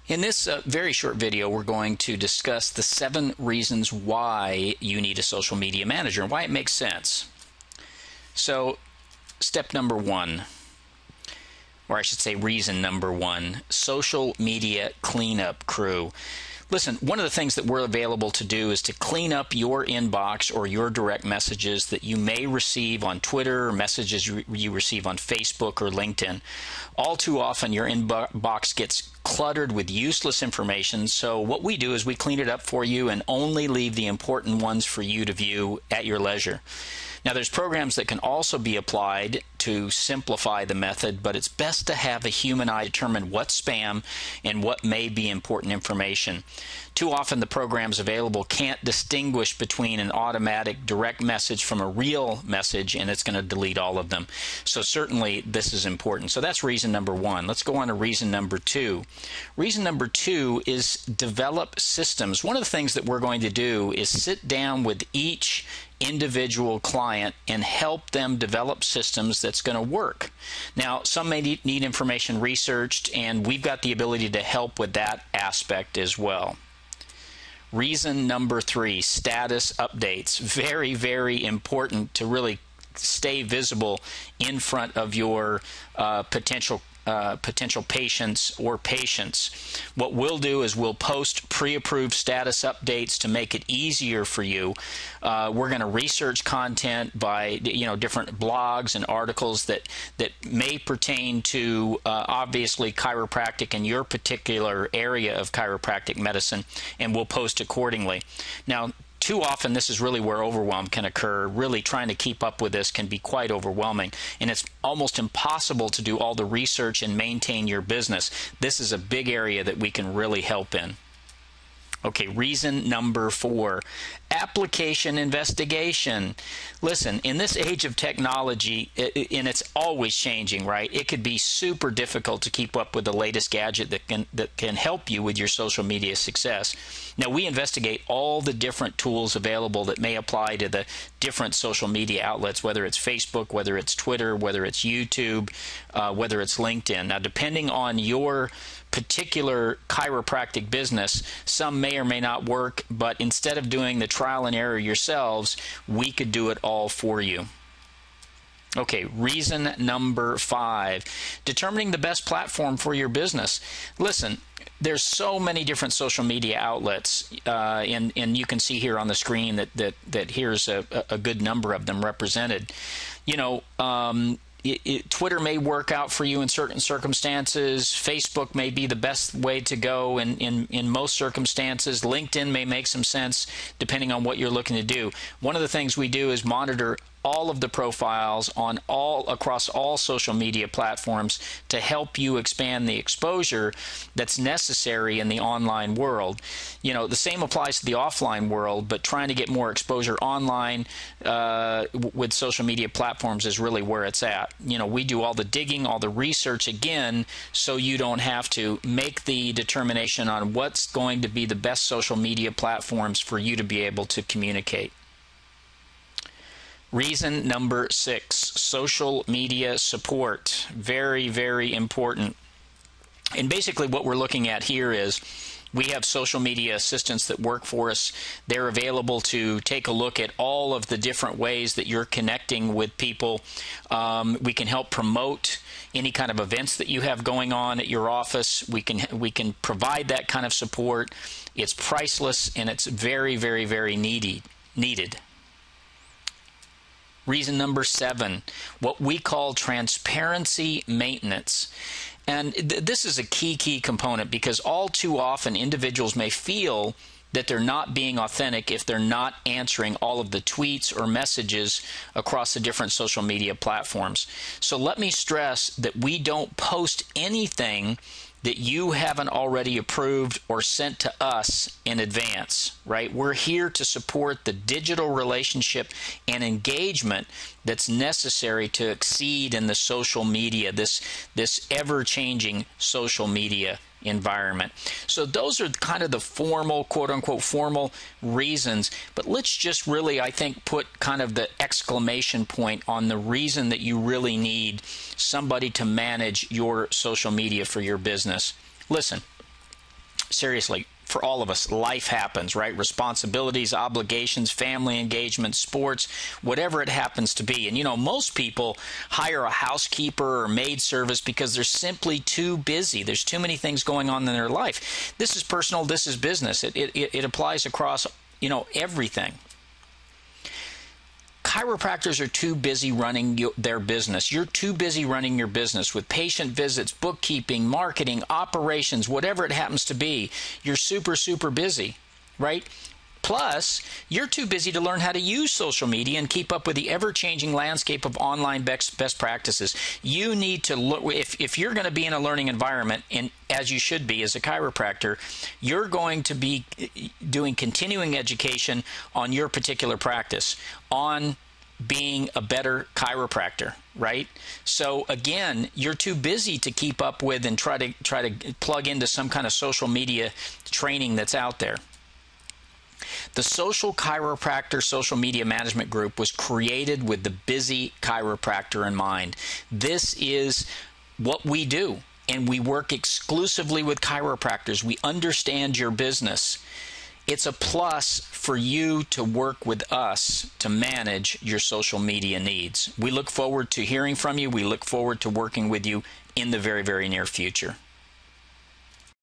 In this very short video, we're going to discuss the 7 reasons why you need a social media manager and why it makes sense. So, step number 1, or I should say reason number 1, social media cleanup crew. Listen, one of the things that we're available to do is to clean up your inbox or your direct messages that you may receive on Twitter or messages you receive on Facebook or LinkedIn. All too often, your inbox gets cluttered with useless information, so what we do is we clean it up for you and only leave the important ones for you to view at your leisure. Now, there's programs that can also be applied to simplify the method, but it's best to have a human eye determine what's spam and what may be important information. Too often, the programs available can't distinguish between an automatic direct message from a real message, and it's going to delete all of them. So certainly, this is important. So that's reason number 1. Let's go on to reason number 2. Reason number 2 is develop systems. One of the things that we're going to do is sit down with each individual client and help them develop systems that's going to work. Now, some may need information researched, and we've got the ability to help with that aspect as well. Reason number 3, status updates. Very, very important to really stay visible in front of your potential patients or patients. What we'll do is we'll post pre-approved status updates to make it easier for you. We're going to research content by different blogs and articles that may pertain to obviously chiropractic in your particular area of chiropractic medicine, and we'll post accordingly. Now, too often, this is really where overwhelm can occur. Really trying to keep up with this can be quite overwhelming, and it's almost impossible to do all the research and maintain your business. This is a big area that we can really help in. Okay, reason number 4, application investigation. Listen, in this age of technology, and it's always changing, right? It could be super difficult to keep up with the latest gadget that can help you with your social media success. Now, we investigate all the different tools available that may apply to the different social media outlets, whether it's Facebook, whether it's Twitter, whether it's YouTube, whether it's LinkedIn. Now, depending on your particular chiropractic business, some may or may not work, but instead of doing the trial and error yourselves, we could do it all for you. Okay, reason number 5, determining the best platform for your business. Listen, there's so many different social media outlets, and you can see here on the screen that here's a good number of them represented. Twitter may work out for you in certain circumstances. Facebook may be the best way to go in most circumstances. LinkedIn may make some sense depending on what you're looking to do. One of the things we do is monitor all of the profiles across all social media platforms to help you expand the exposure that's necessary in the online world. The same applies to the offline world, but trying to get more exposure online with social media platforms is really where it's at. We do all the digging, all the research again, so you don't have to make the determination on what's going to be the best social media platforms for you to be able to communicate. Reason number 6, social media support. Very, very important. And basically what we're looking at here is we have social media assistants that work for us. They're available to take a look at all of the different ways that you're connecting with people. We can help promote any kind of events that you have going on at your office. We can provide that kind of support. It's priceless, and it's very, very, very needed. Reason number 7, what we call transparency maintenance. And this is a key component, because all too often individuals may feel that they're not being authentic if they're not answering all of the tweets or messages across the different social media platforms. So let me stress that we don't post anything that you haven't already approved or sent to us in advance, right? We're here to support the digital relationship and engagement that's necessary to exceed in the social media, this ever-changing social media environment. So those are kind of the formal, quote-unquote, formal reasons. But let's just really, I think, put kind of the exclamation point on the reason that you really need somebody to manage your social media for your business. Listen, seriously, for all of us, life happens, right? Responsibilities, obligations, family engagement, sports, whatever it happens to be. And you know, most people hire a housekeeper or maid service because they're simply too busy. There's too many things going on in their life. This is personal, this is business. It applies across, you know, everything. Chiropractors are too busy running their business. You're too busy running your business with patient visits, bookkeeping, marketing, operations, whatever it happens to be. You're super, super busy, right? Plus, you're too busy to learn how to use social media and keep up with the ever-changing landscape of online best practices. You need to look, if you're going to be in a learning environment, and as you should be as a chiropractor, you're going to be doing continuing education on your particular practice, on being a better chiropractor, right? So again, you're too busy to keep up with and try to plug into some kind of social media training that's out there. The Social Chiropractor Social Media Management Group was created with the busy chiropractor in mind. This is what we do, and we work exclusively with chiropractors. We understand your business. It's a plus for you to work with us to manage your social media needs. We look forward to hearing from you. We look forward to working with you in the very, very near future.